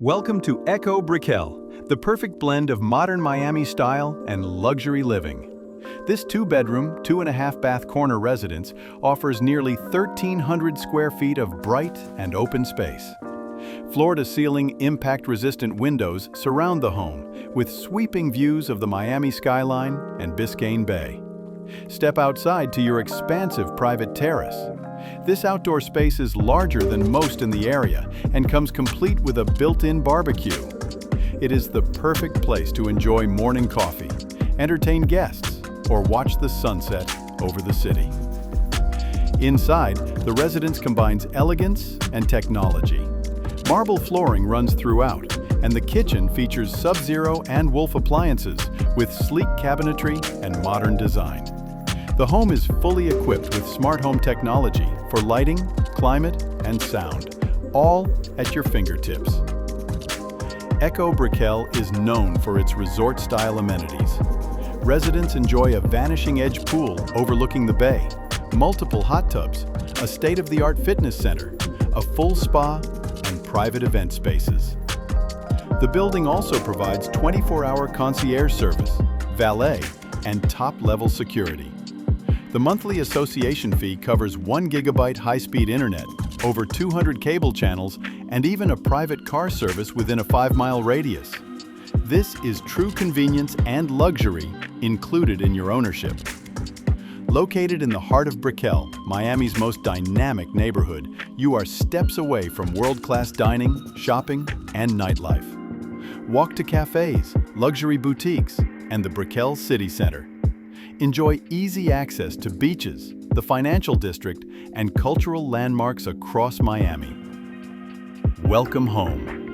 Welcome to Brickell, the perfect blend of modern Miami style and luxury living. This 2-bedroom, 2.5-bath corner residence offers nearly 1,300 square feet of bright and open space. Floor-to-ceiling, impact-resistant windows surround the home with sweeping views of the Miami skyline and Biscayne Bay. Step outside to your expansive private terrace. This outdoor space is larger than most in the area and comes complete with a built-in barbecue. It is the perfect place to enjoy morning coffee, entertain guests, or watch the sunset over the city. Inside, the residence combines elegance and technology. Marble flooring runs throughout, and the kitchen features Sub-Zero and Wolf appliances with sleek cabinetry and modern design. The home is fully equipped with smart home technology for lighting, climate, and sound, all at your fingertips. Brickell is known for its resort-style amenities. Residents enjoy a vanishing-edge pool overlooking the bay, multiple hot tubs, a state-of-the-art fitness center, a full spa, and private event spaces. The building also provides 24-hour concierge service, valet, and top-level security. The monthly association fee covers 1 gigabyte high-speed internet, over 200 cable channels, and even a private car service within a 5-mile radius. This is true convenience and luxury included in your ownership. Located in the heart of Brickell, Miami's most dynamic neighborhood, you are steps away from world-class dining, shopping, and nightlife. Walk to cafes, luxury boutiques, and the Brickell City Center. Enjoy easy access to beaches, the financial district, and cultural landmarks across Miami. Welcome home.